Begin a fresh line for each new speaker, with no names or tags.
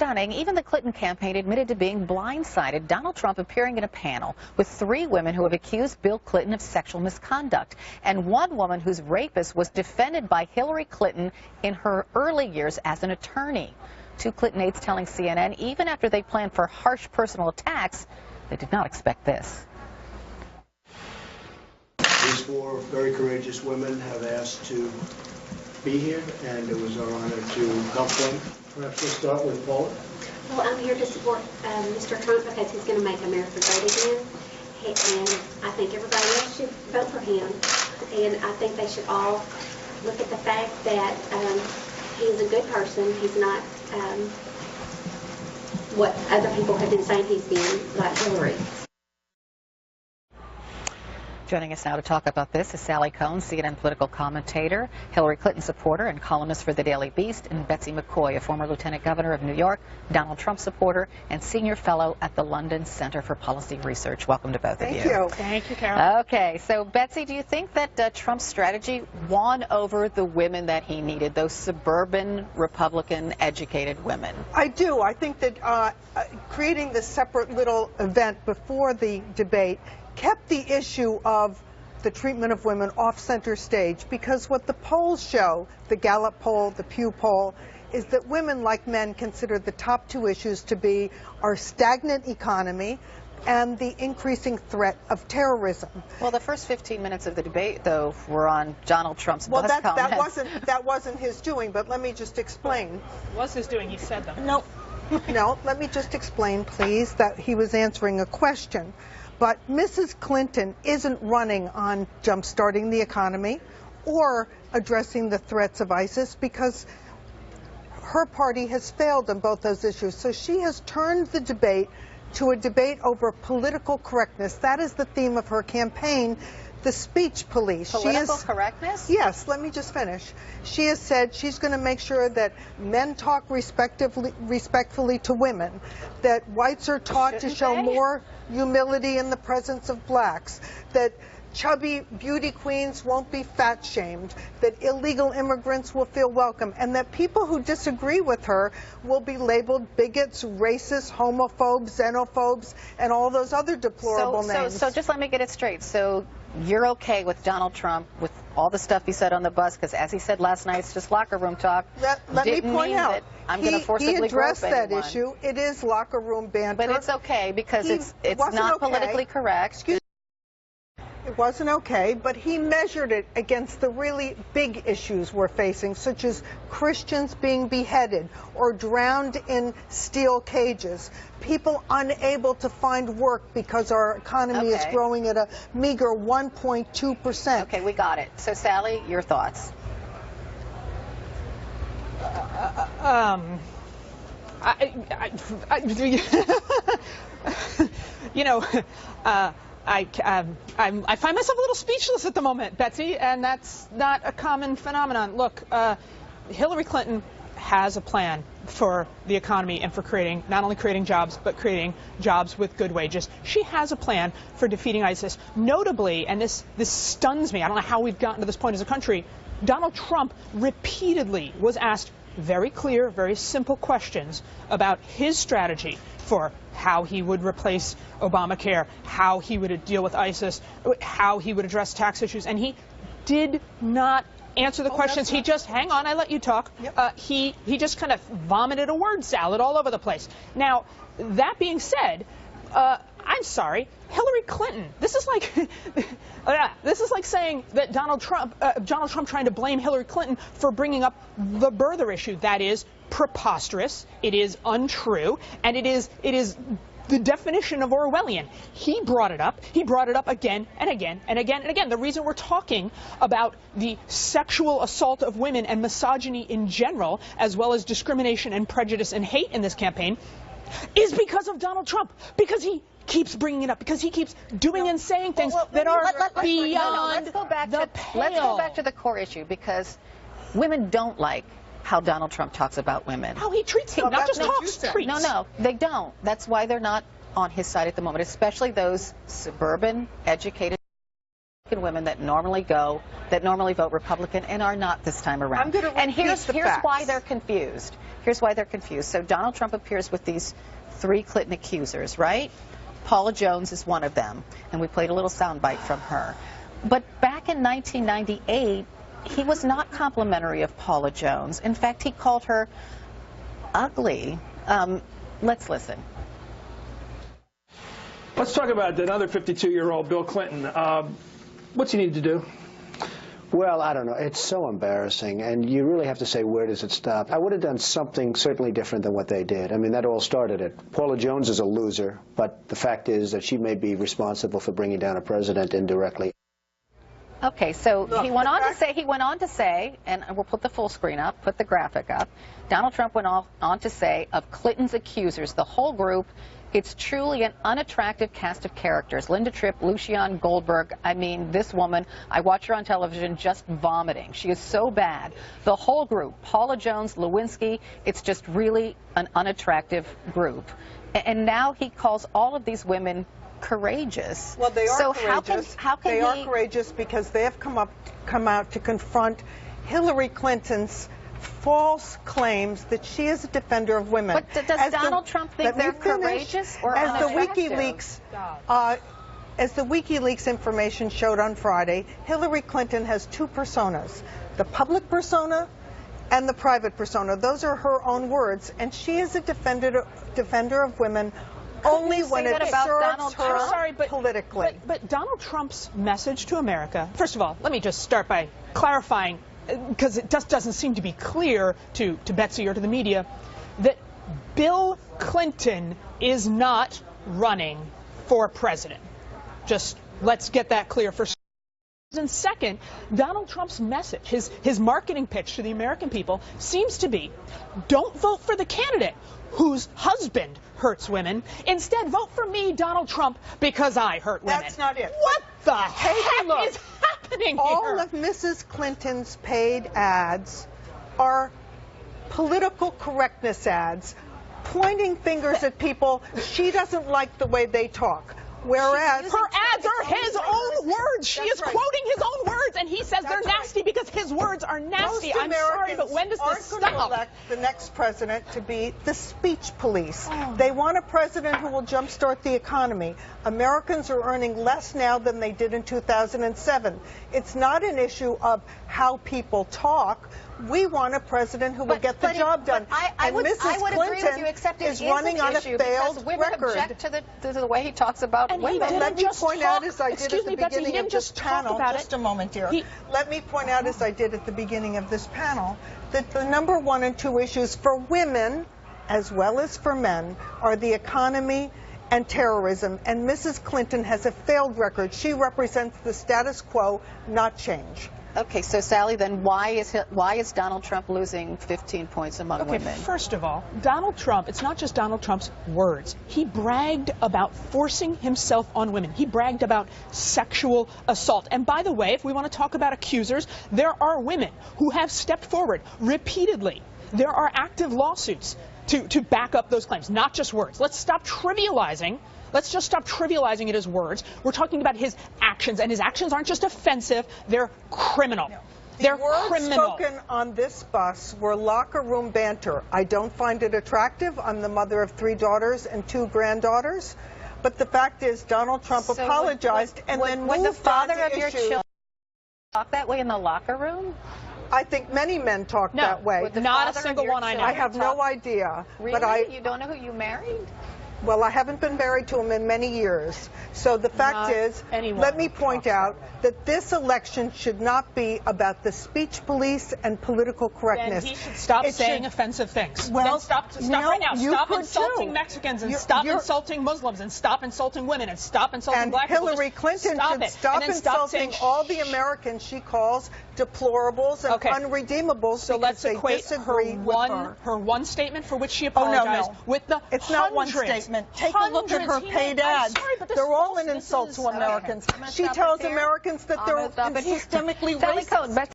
stunning. Even the Clinton campaign admitted to being blindsided. Donald Trump appearing in a panel with 3 women who have accused Bill Clinton of sexual misconduct, and one woman whose rapist was defended by Hillary Clinton in her early years as an attorney. 2 Clinton aides telling CNN even after they planned for harsh personal attacks, they did not expect this.
These 4 very courageous women have asked to be here, and it was our honor to help them. Perhaps we'll start with Paula.
Well, I'm here to support Mr. Trump because he's going to make America great again, and I think everybody else should vote for him. And I think they should all look at the fact that he's a good person. He's not what other people have been saying he's been, like Hillary.
Joining us now to talk about this is Sally Cohn, CNN political commentator, Hillary Clinton supporter and columnist for the Daily Beast, and Betsy McCoy, a former lieutenant governor of New York, Donald Trump supporter, and senior fellow at the London Center for Policy Research. Welcome to both of you.
Thank you.
Thank you, Carol.
Okay, so Betsy, do you think that Trump's strategy won over the women that he needed, those suburban Republican educated women?
I do. I think that creating this separate little event before the debate kept the issue of the treatment of women off center stage, because what the polls show, the Gallup poll, the Pew poll, is that women, like men, consider the top 2 issues to be our stagnant economy and the increasing threat of terrorism.
Well, the first 15 minutes of the debate, though, were on Donald Trump's
well,
bus comments.
that wasn't his doing, but let me just explain.
It was his doing. He said them.
No, let me just explain, please, that he was answering a question. But Mrs. Clinton isn't running on jump-starting the economy or addressing the threats of ISIS, because her party has failed on both those issues. So she has turned the debate to a debate over political correctness. That is the theme of her campaign, the speech police.
Political correctness?
Yes, let me just finish. She has said she's going to make sure that men talk respectfully to women, that whites are taught to show more humility in the presence of blacks, that chubby beauty queens won't be fat shamed, that illegal immigrants will feel welcome, and that people who disagree with her will be labeled bigots, racists, homophobes, xenophobes, and all those other deplorable names.
So just let me get it straight. So you're okay with Donald Trump, with all the stuff he said on the bus, because as he said last night, it's just locker room talk.
Let me point out,
I'm going to forcibly
he addressed that
anyone.
issue. It is locker room banter.
But it's okay, because it's not politically correct.
It wasn't okay, but he measured it against the really big issues we're facing, such as Christians being beheaded or drowned in steel cages, people unable to find work because our economy is growing at a meager 1.2%.
Okay, we got it. So, Sally, your thoughts?
I find myself a little speechless at the moment, Betsy, and that's not a common phenomenon. Look, Hillary Clinton has a plan for the economy and for creating, not only creating jobs, but creating jobs with good wages. She has a plan for defeating ISIS. Notably, and this stuns me, I don't know how we've gotten to this point as a country, Donald Trump repeatedly was asked very clear, very simple questions about his strategy for how he would replace Obamacare, how he would deal with ISIS, how he would address tax issues, and he did not answer the questions. He just, hang on, I let you talk. Yep. He just kind of vomited a word salad all over the place. Now, that being said, I'm sorry, Hillary Clinton. This is like saying that Donald Trump trying to blame Hillary Clinton for bringing up the birther issue. That is preposterous. It is untrue, and it is the definition of Orwellian. He brought it up. He brought it up again and again and again and again. The reason we're talking about the sexual assault of women and misogyny in general, as well as discrimination and prejudice and hate in this campaign, is because of Donald Trump. Because he keeps bringing it up, because he keeps doing and saying things that are beyond the pale.
Let's go back to the core issue, because women don't like how Donald Trump talks about women.
How he treats them, not just talks, treats.
No, they don't. That's why they're not on his side at the moment, especially those suburban, educated. Republican women that normally vote Republican and are not this time around.
I'm going to
and here's
facts.
why they're confused. Here's why they're confused. So Donald Trump appears with these 3 Clinton accusers, right? Paula Jones is one of them, and we played a little soundbite from her. But back in 1998, he was not complimentary of Paula Jones. In fact, he called her ugly. Let's listen.
Let's talk about another 52-year-old Bill Clinton. What's he need to do?
Well, I don't know. It's so embarrassing, and you really have to say, where does it stop? I would have done something certainly different than what they did. I mean, that all started it. Paula Jones is a loser, but the fact is that she may be responsible for bringing down a president indirectly.
Okay, so he went on to say, and we'll put the full screen up, put the graphic up. Donald Trump went on to say of Clinton's accusers, the whole group, it's truly an unattractive cast of characters. Linda Tripp, Lucian Goldberg, I mean, this woman, I watch her on television just vomiting. She is so bad. The whole group, Paula Jones, Lewinsky, it's just really an unattractive group. And now he calls all of these women courageous.
Well, they are
so
courageous.
How can
they are courageous because they have come out to confront Hillary Clinton's false claims that she is a defender of women.
But does Donald Trump think they're courageous or unattractive?
As the WikiLeaks information showed on Friday, Hillary Clinton has 2 personas, the public persona and the private persona. Those are her own words, and she is a defender of women only when it serves her politically.
But Donald Trump's message to America, first of all, let me just start by clarifying, because it just doesn't seem to be clear to Betsy or to the media, that Bill Clinton is not running for president. Just let's get that clear first. And second, Donald Trump's message, his marketing pitch to the American people seems to be, don't vote for the candidate whose husband hurts women. Instead, vote for me, Donald Trump, because I hurt women.
That's not it.
What the heck is happening here?
All of Mrs. Clinton's paid ads are political correctness ads, pointing fingers at people. She doesn't like the way they talk. Whereas
her ads are his own words. She is quoting his own words, and he says they're nasty because his words are nasty. I'm sorry, but when does this stop?
Going to elect the next president to be the speech police. They want a president who will jumpstart the economy. Americans are earning less now than they did in 2007. It's not an issue of how people talk. We want a president who will get the job done.
I would agree with you, except it is
running on a
issue
failed
women
record.
object to the way he talks about women.
Let me point out, as I did at the beginning of this panel,
just
a moment, dear. Let me point out, as I did at the beginning of this panel, that the number 1 and 2 issues for women, as well as for men, are the economy and terrorism. And Mrs. Clinton has a failed record. She represents the status quo, not change.
Okay, so Sally, then why is Donald Trump losing 15 points among women?
First of all, Donald Trump, it's not just Donald Trump's words. He bragged about forcing himself on women. He bragged about sexual assault. And by the way, if we want to talk about accusers, there are women who have stepped forward repeatedly. There are active lawsuits to back up those claims, not just words. Let's stop trivializing. Let's just stop trivializing it as words. We're talking about his actions, and his actions aren't just offensive, they're criminal. They're
words spoken on this bus were locker room banter. I don't find it attractive. I'm the mother of 3 daughters and 2 granddaughters. But the fact is, Donald Trump apologized and then moved on to issues.
Would the father of your children talk that way in the locker room?
I think many men talk that way.
Not a single one I know.
I have no idea.
Really?
But
You don't know who you married?
Well, I haven't been married to him in many years. So the fact is, let me point out that this election should not be about the speech police and political correctness.
Then he should stop saying offensive things.
Well,
then stop right now. Stop insulting Mexicans and stop insulting Muslims and stop insulting women and stop insulting black people.
And Hillary Clinton should stop insulting all the Americans she calls deplorables and unredeemables.
So let's equate her one statement for which she apologized with the
It's not one statement. Take a look at her paid ads. They're all an insult to Americans. She tells Americans that they're systemically racist.